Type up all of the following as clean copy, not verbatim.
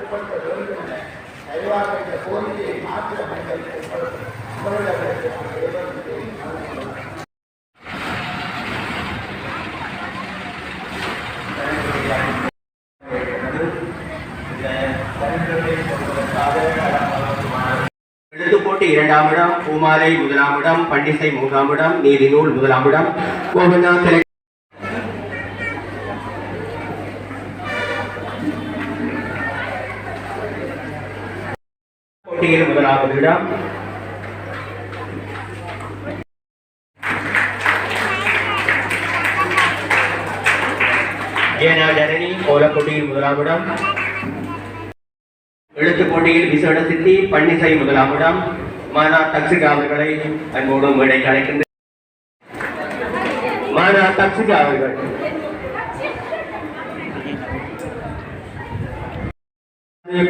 உட்படுத்த வேண்டும் என கைவாக்கின்ற கோரிக்கையை மாற்ற எழுத்துப்போட்டி 2ஆம் இடம், பூமாலை 1ஆம் இடம், பண்டிசை 3ஆம் இடம், நீதி நூல் 1ஆம் இடம், கோவிந்தா போட்டியில் 1வது இடம், ஜனனி கோலப்போட்டியில் 1ஆம் இடம், எழுத்துப் போட்டியில் விசேட சித்தி பன்னிசை 1ஆம் இடம். மானா தக்ஷிகா அவர்களை அன்போடு மேடைக்கு அழைக்கின்ற மானா தக்ஷிகா அவர்கள்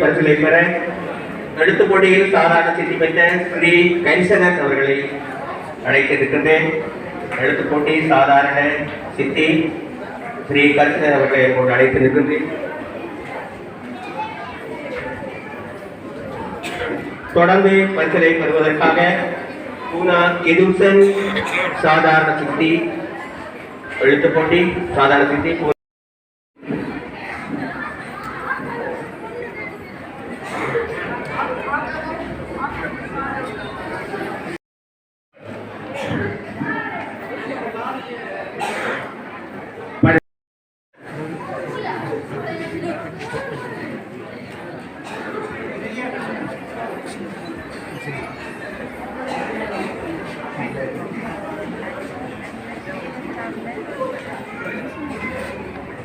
பரிசுகளை பெற எழுத்துப் போட்டியில் சாதாரண சித்தி பெற்ற ஸ்ரீ கைசனன் அவர்களை அழைத்திருக்கின்றேன். எழுத்துப் போட்டி சாதாரண சித்தி ஸ்ரீ கைசனன் அவர்களை அன்போடு அழைத்திருக்கின்றேன். தொடர்ந்து பரிசலை பெறுவதற்காக பூனா எதுசன் சாதாரண சித்தி எழுத்துப் போட்டி சாதாரண சித்தி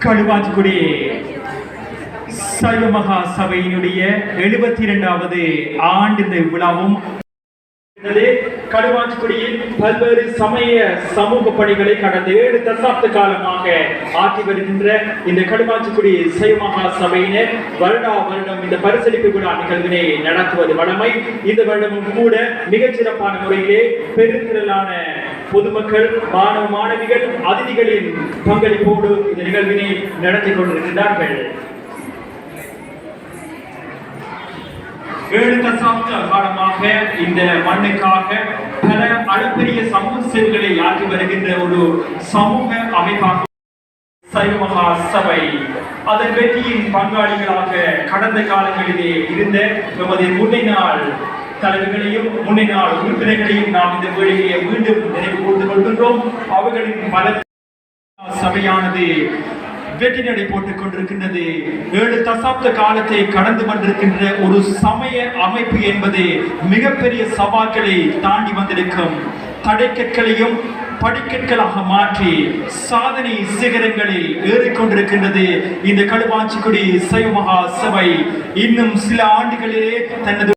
களுவாஞ்சிக்குடி சைவ மகா சபையினுடைய 72வது ஆண்டு விழாவும் களுவாஞ்சிக்குடியில் பல்வேறு சமய சமூக பணிகளை கடந்த 7 தசாப்த காலமாக ஆற்றி வருகின்ற இந்த களுவாஞ்சிக்குடி சைவ மகா சபையினர் வருடம் இந்த பரிசளிப்பு விழா நிகழ்வினை நடத்துவது வழமை. இந்த வருடமும் கூட மிகச்சிறப்பான முறையிலே பெருந்திரளான பொதுமக்கள், மாணவ மாணவிகள், அதிதிகளின் பங்களிப்போடு இந்த நிகழ்வினை நடத்தி கொண்டிருக்கிறார்கள். 7 தசாப்த காலமாக இந்த மண்ணுக்காக பல அளப்பரிய சமூக சேவைகளை ஆற்றி வருகின்ற ஒரு சமூக அமைப்பாக சைவ மகா சபை அதன் வெற்றியின் பங்காளிகளாக கடந்த காலங்களிலே இருந்த நமது முன்னைநாள் தலைவர்களையும் முன்னைநாள் உறுப்பினர்களையும் நாம் இந்த வேளையிலே மீண்டும் நினைவு கூர்ந்து கொள்கின்றோம். அவர்களின் பல சபையானது வெற்றி நடை போட்டுக் கொண்டிருக்கின்றது. 7 தசாப்த காலத்தை கடந்து வந்திருக்கின்ற ஒரு சமய அமைப்பு என்பது மிகப்பெரிய சவால்களை தாண்டி வந்திருக்கும். தடைக்கற்களையும் படிக்கற்களாக மாற்றி சாதனை சிகரங்களில் ஏறிக்கொண்டிருக்கின்றது இந்த களுவாஞ்சிக்குடி சைவ மகா சபை. இன்னும் சில ஆண்டுகளிலே தனது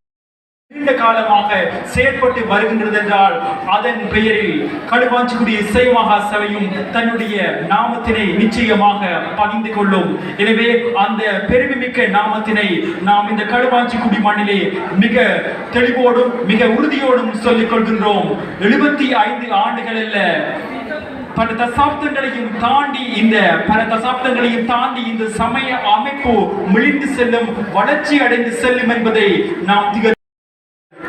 நீண்ட காலமாக செயற்பட்டு வருகின்றது என்றால் அதன் பெயரில் களுவாஞ்சிக்குடி சைவ மகா சபையும் தன்னுடைய நாமத்தினை நிச்சயமாக பதிந்து கொள்ளும். எனவே அந்த பெருமைமிக்க நாமத்தினை நாம் இந்த களுவாஞ்சிக்குடி மண்ணிலே மிக தெளிவோடும் மிக உறுதியோடும் சொல்லிக் கொள்கின்றோம். 75 ஆண்டுகள் அல்ல, பல தசாப்தங்களையும் தாண்டி இந்த சமய அமைப்பு மிளிந்து செல்லும், வளர்ச்சி அடைந்து செல்லும் என்பதை நாம்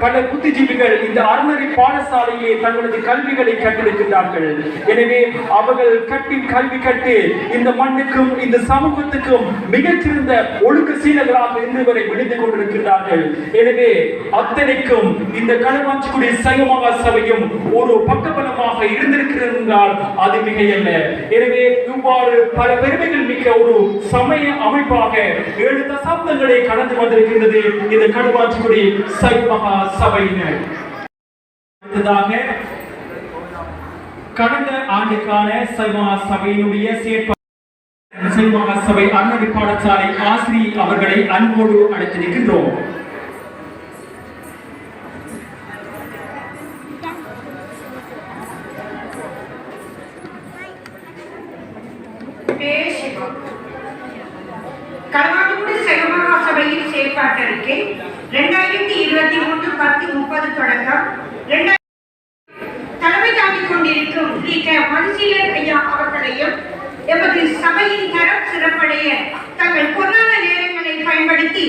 பல புத்திஜீவிகள் இந்த அறநெறி பாடசாலையை தங்களது கல்விகளை கற்றிருக்கிறார்கள். எனவே அவர்கள் கல்வி கட்டு இந்த மண்ணுக்கும் இந்த சமூகத்துக்கும் மிகச்சிறந்த ஒழுக்க சீலர்களாக இன்று வரை விழுந்து கொண்டிருக்கிறார்கள். எனவே அத்தனைக்கும் இந்த களுவாஞ்சிக்குடி சைவ மகா சபையும் ஒரு பக்கபலமாக இருந்திருக்கிறது என்றால் அது மிகையல்ல. எனவே இவ்வாறு பல பெருமைகள் மிக்க ஒரு சமய அமைப்பாக 7 தசாப்தங்களை கடந்து வந்திருக்கின்றது இந்த களுவாஞ்சிக்குடி சைவ மகா சபையினர். கடந்த ஆண்டுக்கான சைவ மகா சபையினுடைய சைவ மகா சபை அறநெறி பாடசாலை ஆசிரியர் அவர்களை அன்போடு அழைத்திருக்கின்றோம். களுவாஞ்சிக்குடி சைவ மகா சபையின் செயற்பாட்டறிக்கை 2023-10-30 தொடக்கம் தலைமை தாங்கிக் கொண்டிருக்கும் மதுசீலர் ஐயா அவர்களையும் எமது சபையின் தரம் சிறப்படைய தங்கள் பொன்னான நேரங்களை பயன்படுத்தி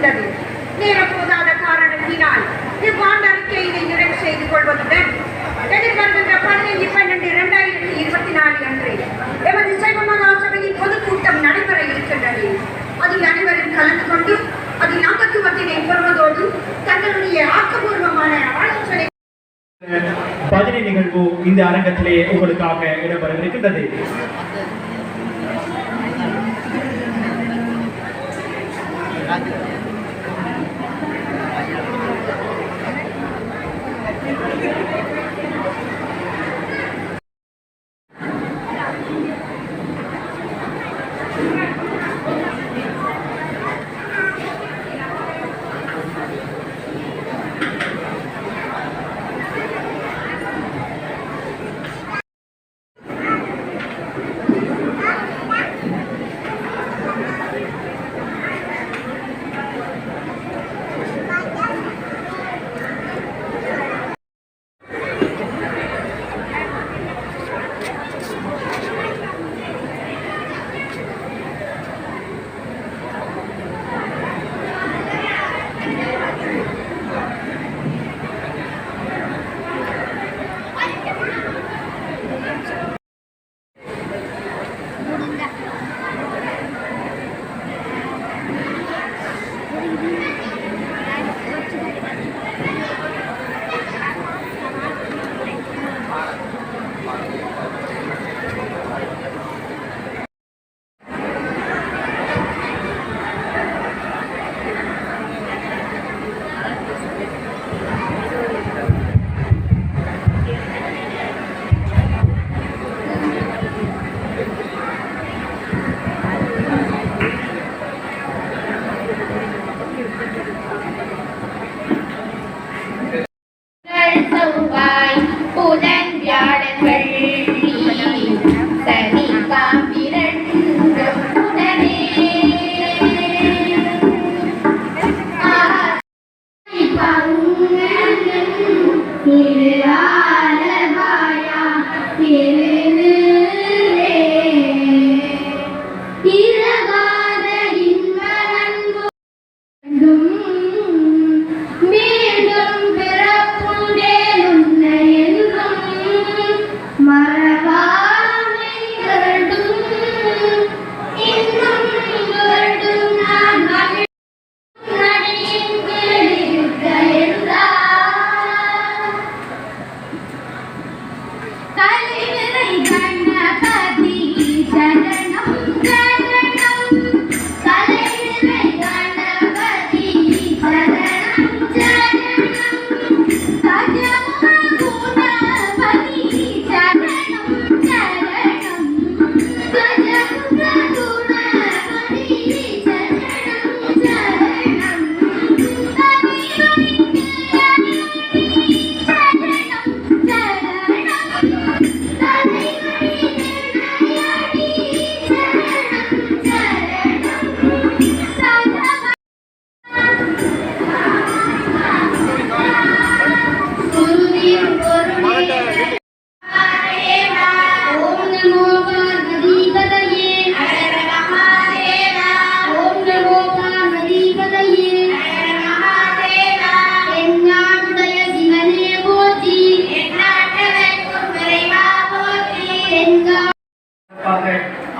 உள்ளது. நேரம் போதாத காரணத்தினால் இவ்வாண்டு அறிக்கையினை நிறைவு செய்து கொள்வதுடன் எதிர்வருகின்ற 15/12/2024 அன்று எமது சைவ மகா சபையின் பொதுக்கூட்டம் நடைபெற இருக்கின்றது. அதில் அனைவரும் கலந்து கொண்டு அதில் அங்கத்துவத்தினை பெறுவதோடு தங்களுடைய ஆக்கப்பூர்வமான ஆலோசனை பஜனை நிகழ்வு இந்த அரங்கத்திலே உங்களுக்காக இடம்பெறவிருக்கின்றது.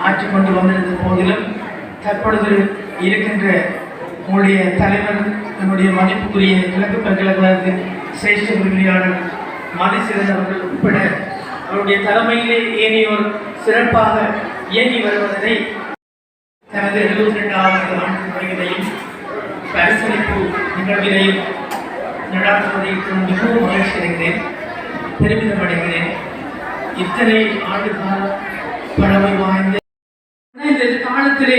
ஆட்சி கொண்டு வந்திருந்த போதிலும் தற்பொழுது இருக்கின்ற உங்களுடைய தலைவர் நம்முடைய மதிப்புக்குரிய கிழக்கு பல்கலைக்கழகத்தின் சிரேஷ்ட விரிவியாளர் மதிசிறன் அவர்கள் உட்பட அவருடைய தலைமையிலே ஏனையோர் சிறப்பாக இயங்கி வருவதனை தனது 72வது ஆண்டு வருவதையும் பரிசளிப்பு நிகழ்வினையும் நடாத்துவதற்கு மிகவும் மகிழ்ச்சி அடைகிறேன், பெருமிதம் அடைகிறேன். இத்தனை ஆண்டு கால பழமை வாய்ந்த இந்த காலத்திலே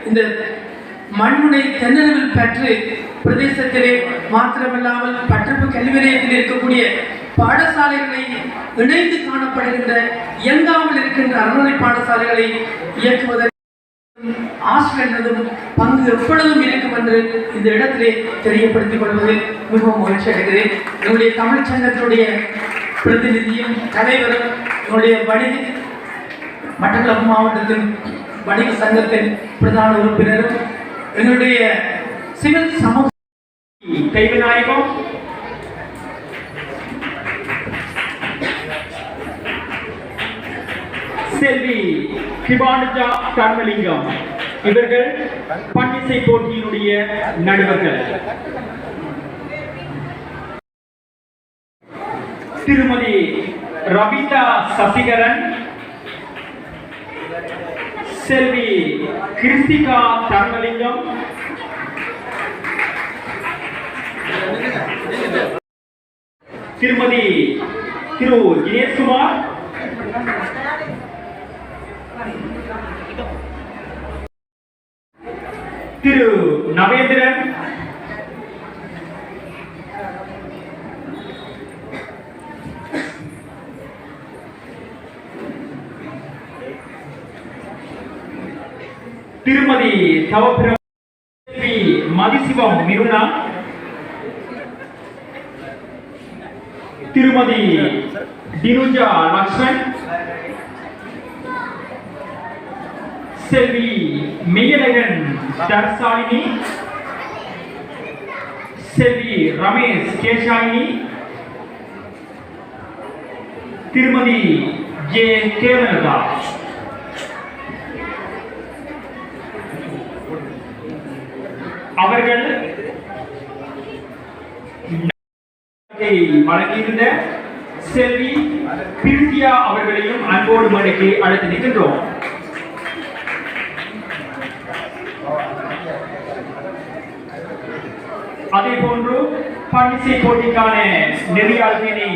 இந்த மண்முனை தென்னளவில் பெற்று பிரதேசத்திலே மாத்திரமில்லாமல் பட்டப்பு கல்வி நிலையத்தில் இருக்கக்கூடிய பாடசாலைகளை இணைந்து காணப்படுகின்ற இயங்காமல் இருக்கின்ற அறநிலை பாடசாலைகளை இயக்குவதற்கு ஆசிரியர்களதும் பங்கு எப்பொழுதும் இருக்கும் என்று இந்த இடத்திலே தெரியப்படுத்திக் கொள்வதில் மிகவும் மகிழ்ச்சி அடைகிறேன். என்னுடைய தமிழ் சங்கத்தினுடைய பிரதிநிதியும் தலைவரும் என்னுடைய வணிக மட்டக்களப்பு மாவட்டத்தின் வணிக சங்கத்தின் பிரதான உறுப்பினரும் என்னுடைய சிவில் சமூக தெய்வநாயகம், செல்வி கிபானுஜா தர்மலிங்கம் இவர்கள் பன்னிசை போட்டியினுடைய நடுவர்கள். திருமதி ரவிதா சசிகரன், செல்வி கிருத்திகா தர்மலிங்கம், திருமதி திரு தினேஷ்குமார், திரு நவேந்திரன், திருமதி தவப்பிரம், மதிசிவம் மிருனா, திருமதி டினுஜா லக்ஷ்மன், செல்வி மெய்யழகன் தர்சாலினி, செல்வி ரமேஷ் கேஷாயினி, திருமதி ஜே கேவலதா. அவர்கள் வழங்கியிருந்த செல்வி பிரித்தியா அவர்களையும் அன்போடு மடக்கி அழைத்து நிற்கின்றோம். அதே போன்று பன்னிசை போட்டிக்கான நெறியாளர்களை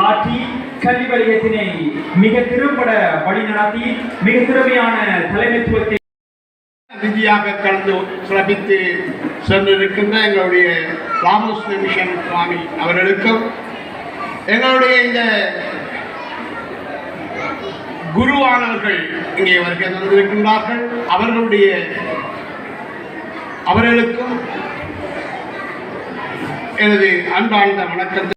ஆற்றி கல்வி வலயத்தினை மிக திறம்பட வழிநடத்தி மிக திறமையான தலைமைத்துவத்தை விதியாக கலந்து சிறப்பித்து சென்றிருக்கின்ற எங்களுடைய ராமகிருஷ்ண மிஷன் சுவாமி அவர்களுக்கும் எங்களுடைய இந்த குருவானவர்கள் இங்கே வருகை தந்திருக்கின்றார்கள். அவர்களுக்கும் எனது அன்பார்ந்த வணக்கத்தை